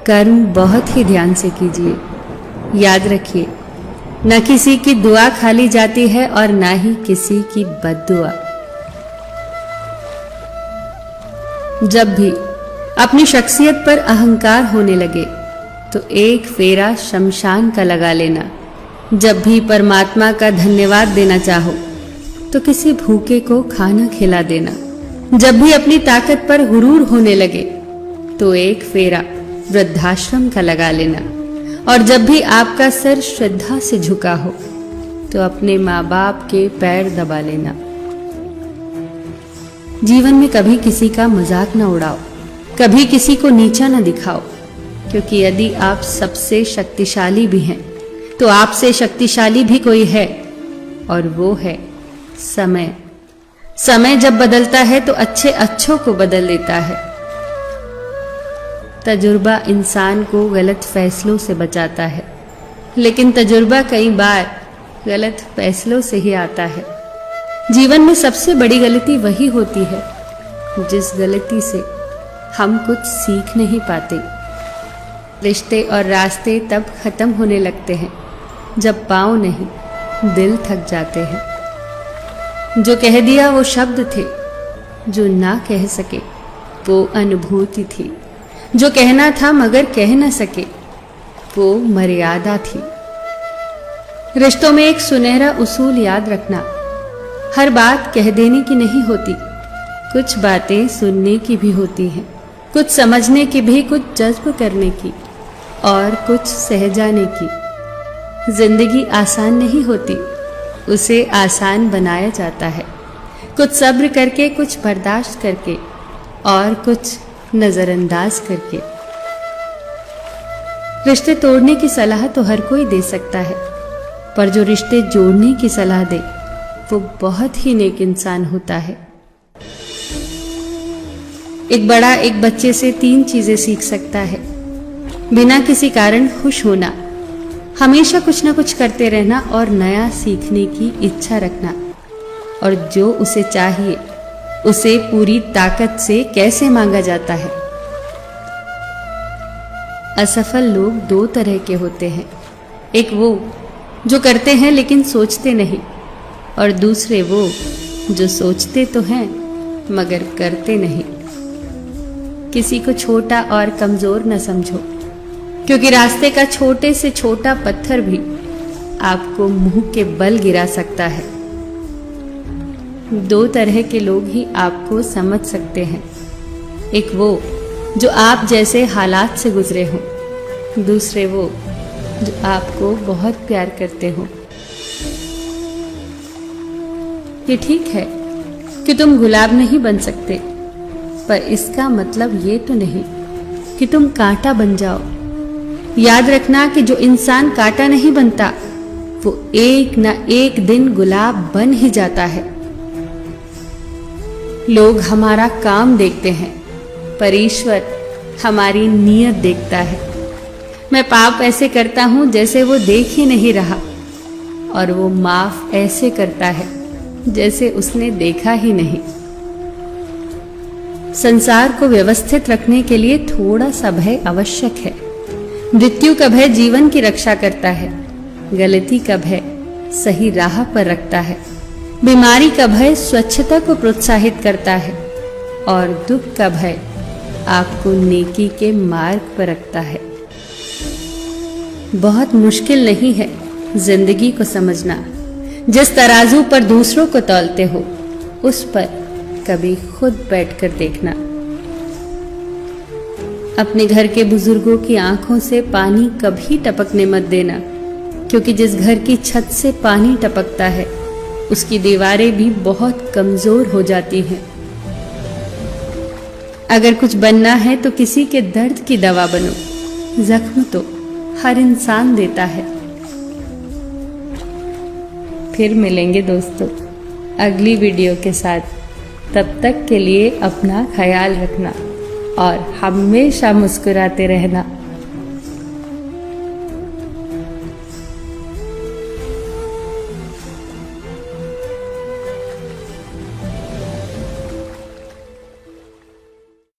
कर्म बहुत ही ध्यान से कीजिए। याद रखिए, न किसी की दुआ खाली जाती है और ना ही किसी की बद्दुआ। जब भी अपनी शख्सियत पर अहंकार होने लगे तो एक फेरा शमशान का लगा लेना। जब भी परमात्मा का धन्यवाद देना चाहो तो किसी भूखे को खाना खिला देना। जब भी अपनी ताकत पर गुरूर होने लगे तो एक फेरा वृद्धाश्रम का लगा लेना। और जब भी आपका सर श्रद्धा से झुका हो तो अपने माँ बाप के पैर दबा लेना। जीवन में कभी किसी का मजाक न उड़ाओ, कभी किसी को नीचा न दिखाओ, क्योंकि यदि आप सबसे शक्तिशाली भी हैं तो आपसे शक्तिशाली भी कोई है, और वो है समय। समय जब बदलता है तो अच्छे अच्छों को बदल देता है। तजुर्बा इंसान को गलत फैसलों से बचाता है, लेकिन तजुर्बा कई बार गलत फैसलों से ही आता है। जीवन में सबसे बड़ी गलती वही होती है जिस गलती से हम कुछ सीख नहीं पाते। रिश्ते और रास्ते तब खत्म होने लगते हैं जब पाँव नहीं दिल थक जाते हैं। जो कह दिया वो शब्द थे, जो ना कह सके वो अनुभूति थी। जो कहना था मगर कह न सके वो मर्यादा थी। रिश्तों में एक सुनहरा उसूल याद रखना, हर बात कह देने की नहीं होती। कुछ बातें सुनने की भी होती हैं, कुछ समझने की भी, कुछ जज्ब करने की और कुछ सह जाने की। जिंदगी आसान नहीं होती, उसे आसान बनाया जाता है। कुछ सब्र करके, कुछ बर्दाश्त करके और कुछ नजरअंदाज करके। रिश्ते तोड़ने की सलाह तो हर कोई दे सकता है, पर जो रिश्ते जोड़ने की सलाह दे वो बहुत ही नेक इंसान होता है। एक बड़ा एक बच्चे से 3 चीजें सीख सकता है। बिना किसी कारण खुश होना, हमेशा कुछ ना कुछ करते रहना और नया सीखने की इच्छा रखना, और जो उसे चाहिए उसे पूरी ताकत से कैसे मांगा जाता है। असफल लोग 2 तरह के होते हैं, एक वो जो करते हैं लेकिन सोचते नहीं, और दूसरे वो जो सोचते तो हैं मगर करते नहीं। किसी को छोटा और कमजोर न समझो, क्योंकि रास्ते का छोटे से छोटा पत्थर भी आपको मुंह के बल गिरा सकता है। 2 तरह के लोग ही आपको समझ सकते हैं, एक वो जो आप जैसे हालात से गुजरे हो, दूसरे वो जो आपको बहुत प्यार करते हो। ये ठीक है कि तुम गुलाब नहीं बन सकते, पर इसका मतलब ये तो नहीं कि तुम कांटा बन जाओ। याद रखना कि जो इंसान कांटा नहीं बनता वो एक ना एक दिन गुलाब बन ही जाता है। लोग हमारा काम देखते हैं, पर ईश्वर हमारी नीयत देखता है। मैं पाप ऐसे करता हूं जैसे वो देख ही नहीं रहा, और वो माफ ऐसे करता है जैसे उसने देखा ही नहीं। संसार को व्यवस्थित रखने के लिए थोड़ा सा भय आवश्यक है। मृत्यु का भय जीवन की रक्षा करता है, गलती का भय सही राह पर रखता है, बीमारी का भय स्वच्छता को प्रोत्साहित करता है, और दुख का भय आपको नेकी के मार्ग पर रखता है। बहुत मुश्किल नहीं है जिंदगी को समझना। जिस तराजू पर दूसरों को तौलते हो उस पर कभी खुद बैठकर देखना। अपने घर के बुजुर्गों की आंखों से पानी कभी टपकने मत देना, क्योंकि जिस घर की छत से पानी टपकता है उसकी दीवारें भी बहुत कमजोर हो जाती हैं। अगर कुछ बनना है तो किसी के दर्द की दवा बनो। जख्म तो हर इंसान देता है। फिर मिलेंगे दोस्तों अगली वीडियो के साथ। तब तक के लिए अपना ख्याल रखना और हमेशा मुस्कुराते रहना।